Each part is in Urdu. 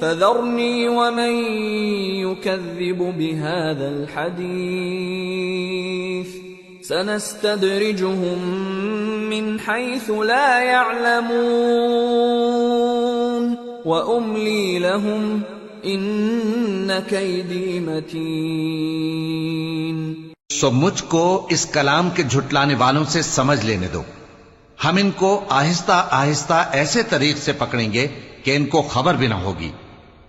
فذرني ومن يكذب بهذا الحديث سنستدرجهم من حيث لا يعلمون وأملي لهم إن كيدي متين۔ سو مجھ کو اس کلام کے جھٹلانے والوں سے سمجھ لینے دو، ہم ان کو آہستہ آہستہ ایسے طریق سے پکڑیں گے کہ ان کو خبر بھی نہ ہوگی،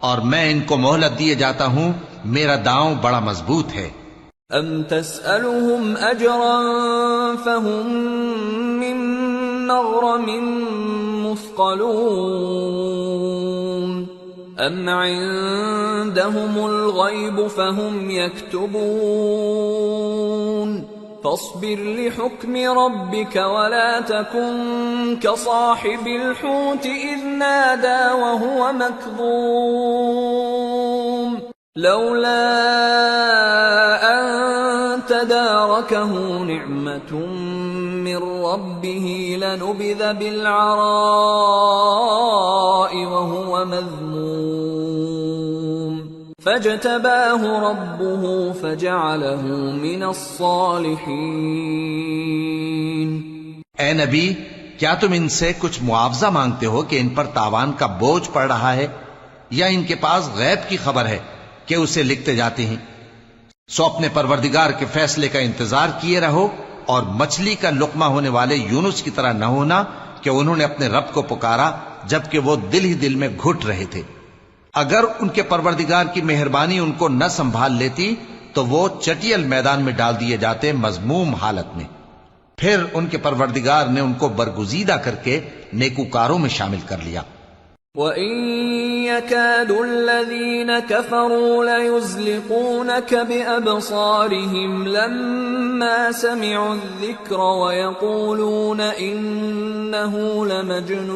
اور میں ان کو مہلت دیے جاتا ہوں، میرا داؤں بڑا مضبوط ہے۔ ام تسألهم اجرا فهم من مغرم مثقلون ام عندهم الغیب فهم یکتبون فاصبر لحكم ربك ولا تكن كصاحب الحوت إذ نادى وهو مكظوم لولا أن تداركه نعمة من ربه لنبذ بالعراء وهو مذموم فاجتباه ربه فجعله من الصالحين۔ اے نبی، کیا تم ان سے کچھ معاوضہ مانگتے ہو کہ ان پر تاوان کا بوجھ پڑ رہا ہے، یا ان کے پاس غیب کی خبر ہے کہ اسے لکھتے جاتے ہیں؟ سو اپنے پروردگار کے فیصلے کا انتظار کیے رہو، اور مچھلی کا لقمہ ہونے والے یونس کی طرح نہ ہونا کہ انہوں نے اپنے رب کو پکارا جبکہ وہ دل ہی دل میں گھٹ رہے تھے۔ اگر ان کے پروردگار کی مہربانی ان کو نہ سنبھال لیتی تو وہ چٹیل میدان میں ڈال دیے جاتے مذموم حالت میں۔ پھر ان کے پروردگار نے ان کو برگزیدہ کر کے نیکوکاروں میں شامل کر لیا۔ وَإِن يَكَادُ الَّذِينَ كَفَرُوا لَيُزْلِقُونَكَ بِأَبْصَارِهِمْ لَمَّا سَمِعُوا الذِّكْرَ وَيَقُولُونَ إِنَّهُ لَمَجْنُونٌ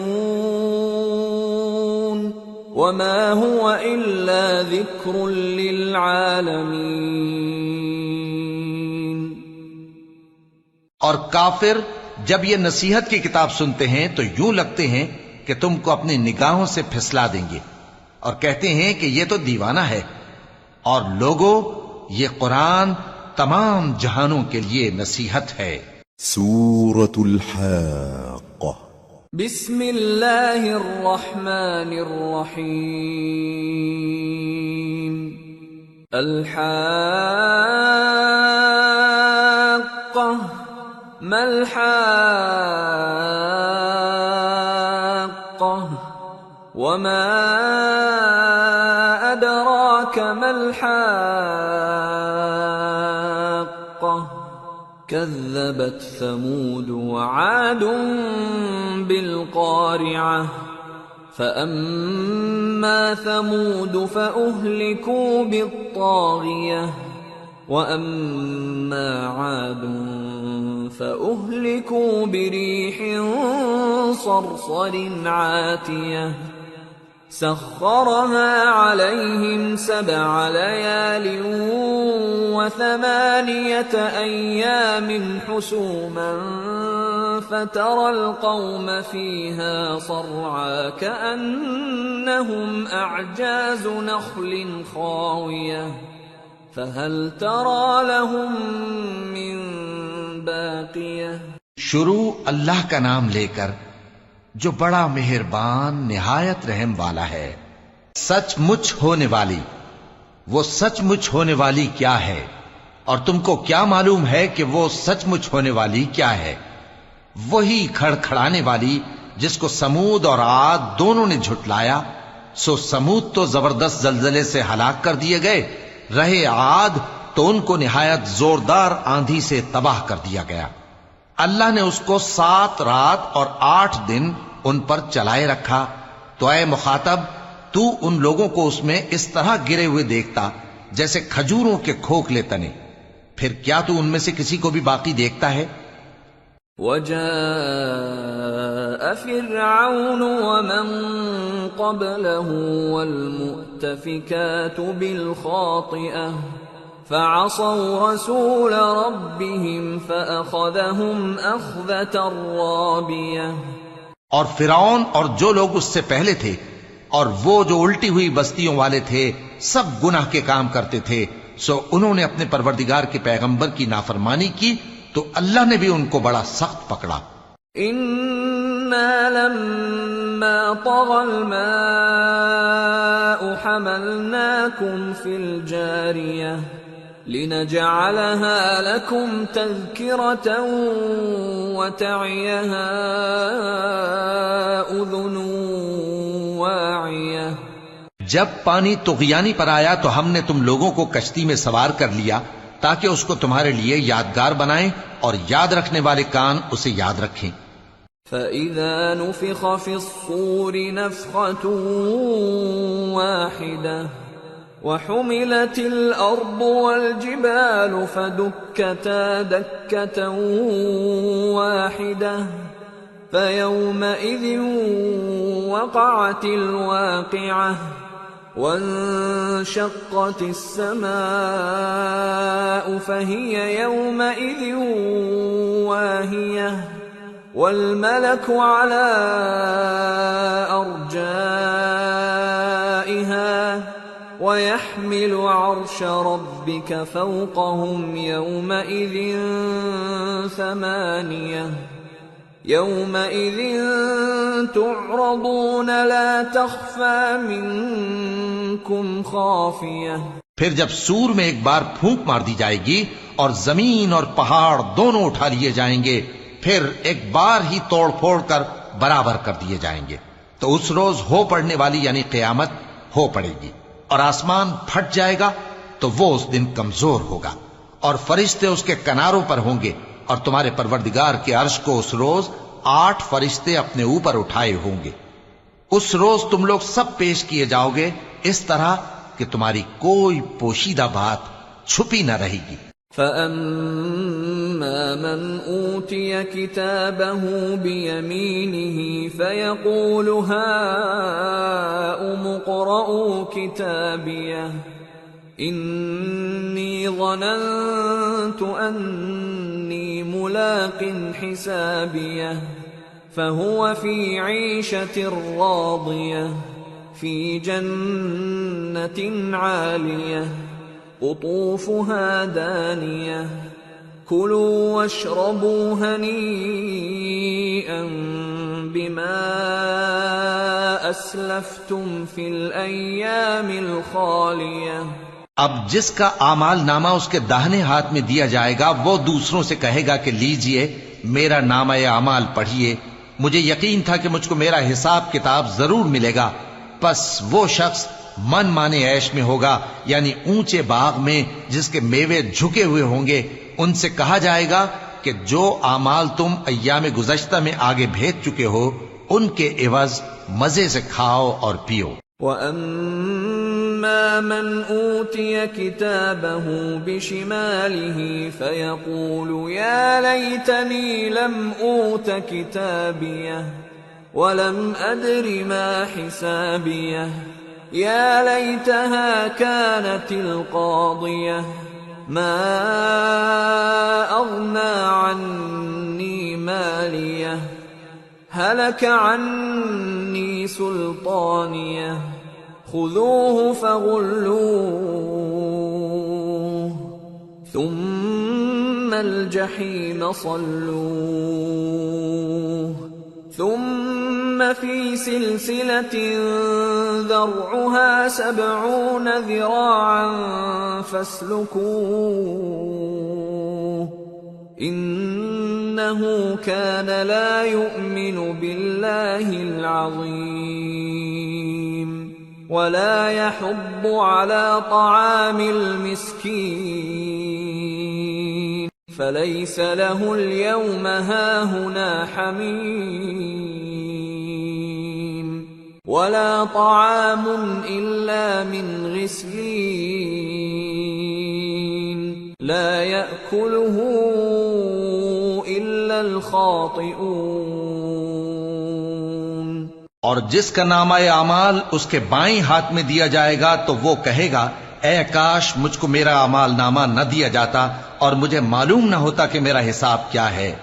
وَمَا هُوَ إِلَّا ذِكْرٌ لِّلْعَالَمِينَ۔ اور کافر جب یہ نصیحت کی کتاب سنتے ہیں تو یوں لگتے ہیں کہ تم کو اپنی نگاہوں سے پھسلا دیں گے، اور کہتے ہیں کہ یہ تو دیوانہ ہے، اور لوگوں یہ قرآن تمام جہانوں کے لیے نصیحت ہے۔ سورة الحاقة۔ بسم اللہ الرحمن الرحیم۔ الحاقة ما الحاقة وما أدراك ما الحاقة كذبت ثمود وعاد بالقارعة فأما ثمود فأهلكوا بالطاغية وأما عاد فأهلكوا بريح صرصر عاتية سخرها عليهم 7 ليال و8 أيام حسوما فترى القوم فيها صرعا كأنهم أعجاز نخل خاوية فهل ترى لهم من باقية۔ شروع اللہ کا نام لے کر جو بڑا مہربان نہایت رحم والا ہے۔ سچ مچ ہونے والی، وہ سچ مچ ہونے والی کیا ہے، اور تم کو کیا معلوم ہے کہ وہ سچ مچ ہونے والی کیا ہے؟ وہی کھڑکھڑانے والی جس کو سمود اور عاد دونوں نے جھٹلایا۔ سو سمود تو زبردست زلزلے سے ہلاک کر دیے گئے، رہے عاد تو ان کو نہایت زوردار آندھی سے تباہ کر دیا گیا۔ اللہ نے اس کو 7 رات اور 8 دن ان پر چلائے رکھا، تو اے مخاطب تو ان لوگوں کو اس میں اس طرح گرے ہوئے دیکھتا جیسے کھجوروں کے کھوکھلے تنے، پھر کیا تو ان میں سے کسی کو بھی باقی دیکھتا ہے؟ وَجَاءَ فِرْعَوْنُ وَمَن قَبْلَهُ وَالْمُؤْتَفِكَاتُ بِالْخَاطِئَةِ فَعَصَوْا رَسُولَ رَبِّهِمْ فَأَخَذَهُمْ أَخْذَةً رَّابِيَةً۔ اور فرعون اور جو لوگ اس سے پہلے تھے اور وہ جو الٹی ہوئی بستیوں والے تھے سب گناہ کے کام کرتے تھے، سو انہوں نے اپنے پروردگار کے پیغمبر کی نافرمانی کی تو اللہ نے بھی ان کو بڑا سخت پکڑا۔ إِنَّا لَمَّا طَغَى الْمَاءُ حَمَلْنَاكُمْ فِي الْجَارِيَةِ لِنَجْعَلَهَا لَكُمْ تَذْكِرَةً وَتَعِيَهَا أُذُنٌ واعية۔ جب پانی طغیانی پر آیا تو ہم نے تم لوگوں کو کشتی میں سوار کر لیا تاکہ اس کو تمہارے لیے یادگار بنائیں اور یاد رکھنے والے کان اسے یاد رکھیں۔ فَإِذَا نُفِخَ فِي الصُّورِ نَفْخَةٌ وَاحِدَةٌ وَحُمِلَتِ الْأَرْضُ وَالْجِبَالُ فَدُكَّتَا دَكَّةً وَاحِدَةً فَيَوْمَئِذٍ وَقَعَتِ الْوَاقِعَةُ وَانشَقَّتِ السَّمَاءُ فَهِيَ يَوْمَئِذٍ وَاهِيَةٌ وَالْمَلَكُ عَلَى أَرْجَائِهَا وَيَحْمِلُ عَرْشَ رَبِّكَ فَوْقَهُمْ يَوْمَئِذٍ ثَمَانِيَةٌ يَوْمَئِذٍ تُعْرَضُونَ لَا تَخْفَى مِنكُمْ خَافِيَةٌ۔ پھر جب سور میں ایک بار پھونک مار دی جائے گی اور زمین اور پہاڑ دونوں اٹھا لیے جائیں گے، پھر ایک بار ہی توڑ پھوڑ کر برابر کر دیے جائیں گے، تو اس روز ہو پڑنے والی یعنی قیامت ہو پڑے گی اور آسمان پھٹ جائے گا تو وہ اس دن کمزور ہوگا اور فرشتے اس کے کناروں پر ہوں گے، اور تمہارے پروردگار کے عرش کو اس روز 8 فرشتے اپنے اوپر اٹھائے ہوں گے۔ اس روز تم لوگ سب پیش کیے جاؤ گے اس طرح کہ تمہاری کوئی پوشیدہ بات چھپی نہ رہے گی۔ فَأَمَّا مَنْ أُوتِيَ كِتَابَهُ بِيَمِينِهِ فَيَقُولُ هَاؤُمُ اقْرَءُوا كِتَابِيَهْ إِنِّي ظَنَنتُ أَنِّي مُلَاقٍ حِسَابِيَهْ فَهُوَ فِي عِيشَةٍ رَاضِيَةٍ فِي جَنَّةٍ عَالِيَةٍ قُطُوفُهَا دَانِيَةٌ كُلُوا وَاشْرَبُوا هَنِيئًا بِمَا أَسْلَفْتُمْ فِي الْأَيَّامِ الْخَالِيَةِ۔ اب جس کا اعمال نامہ اس کے داہنے ہاتھ میں دیا جائے گا وہ دوسروں سے کہے گا کہ لیجئے میرا نامہ اعمال پڑھیے، مجھے یقین تھا کہ مجھ کو میرا حساب کتاب ضرور ملے گا۔ پس وہ شخص من مانے عیش میں ہوگا، یعنی اونچے باغ میں جس کے میوے جھکے ہوئے ہوں گے۔ ان سے کہا جائے گا کہ جو اعمال تم ایام گزشتہ میں آگے بھیج چکے ہو ان کے عوض مزے سے کھاؤ اور پیو۔ وَأَمَّا مَنْ أُوتِيَ كِتَابَهُ بِشِمَالِهِ فَيَقُولُ يَا لَيْتَنِي لَمْ أُوتَ كِتَابِيَهْ وَلَمْ أَدْرِ مَا حِسَابِيَهْ يَا لَيْتَهَا كَانَتِ الْقَاضِيَةَ مَا أَغْنَى عَنِّي مَالِيَهْ هَلَكَ عَنِّي سُلْطَانِيَهْ خُذُوهُ فَغُلُّوهُ ثُمَّ الْجَحِيمَ صَلُّوهُ ثُمَّ فِي سِلْسِلَةٍ ذَرْعُهَا 70 ذِرَاعًا فَاسْلُكُوهُ إِنَّهُ كَانَ لَا يُؤْمِنُ بِاللَّهِ الْعَظِيمِ وَلَا يَحُضُّ عَلَى طَعَامِ الْمِسْكِينِ فَلَيْسَ لَهُ الْيَوْمَ هَاهُنَا حَمِيمٌ وَلَا طَعَامٌ إِلَّا مِنْ غِسْلِينٍ لَا يَأْكُلُهُ إِلَّا الْخَاطِئُونَ۔ اور جس کا نامہ اعمال اس کے بائیں ہاتھ میں دیا جائے گا تو وہ کہے گا اے کاش مجھ کو میرا اعمال نامہ نہ دیا جاتا اور مجھے معلوم نہ ہوتا کہ میرا حساب کیا ہے۔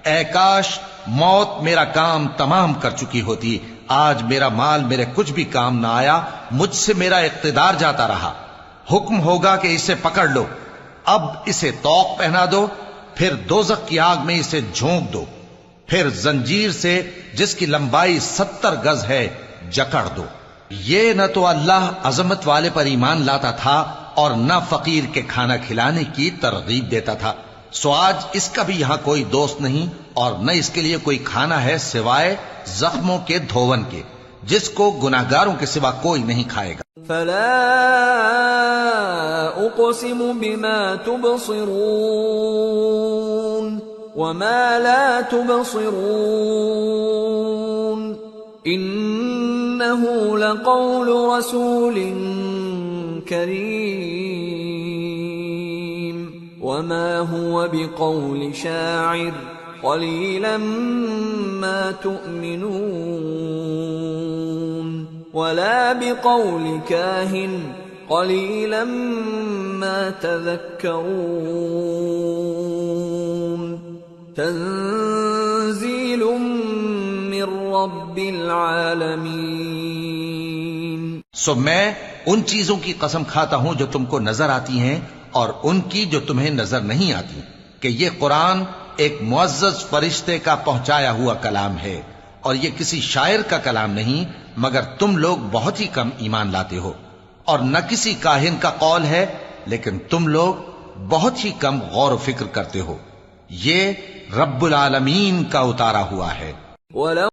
اے کاش موت میرا کام تمام کر چکی ہوتی آج میرا مال میرے کچھ بھی کام نہ آیا، مجھ سے میرا اقتدار جاتا رہا۔ حکم ہوگا کہ اسے پکڑ لو، اب اسے طوق پہنا دو، پھر دوزخ کی آگ میں اسے جھونک دو، پھر زنجیر سے جس کی لمبائی 70 گز ہے جکڑ دو۔ یہ نہ تو اللہ عظمت والے پر ایمان لاتا تھا اور نہ فقیر کے کھانا کھلانے کی ترغیب دیتا تھا، سو آج اس کا بھی یہاں کوئی دوست نہیں اور نہ اس کے لیے کوئی کھانا ہے سوائے زخموں کے دھون کے، جس کو گناہگاروں کے سوا کوئی نہیں کھائے گا۔ فلا اقسم بما تبصرون وما لا تبصرون انه لقول رسول کریم وما هو بقول شاعر قليلا ما تؤمنون ولا بقول كاهن قليلا ما تذكرون تنزيل من رب العالمين۔ سو میں ان چیزوں کی قسم کھاتا ہوں جو تم کو نظر آتی ہیں اور ان کی جو تمہیں نظر نہیں آتی، کہ یہ قرآن ایک معزز فرشتے کا پہنچایا ہوا کلام ہے، اور یہ کسی شاعر کا کلام نہیں، مگر تم لوگ بہت ہی کم ایمان لاتے ہو، اور نہ کسی کاہن کا قول ہے، لیکن تم لوگ بہت ہی کم غور و فکر کرتے ہو۔ یہ رب العالمین کا اتارا ہوا ہے۔ وَلَوْ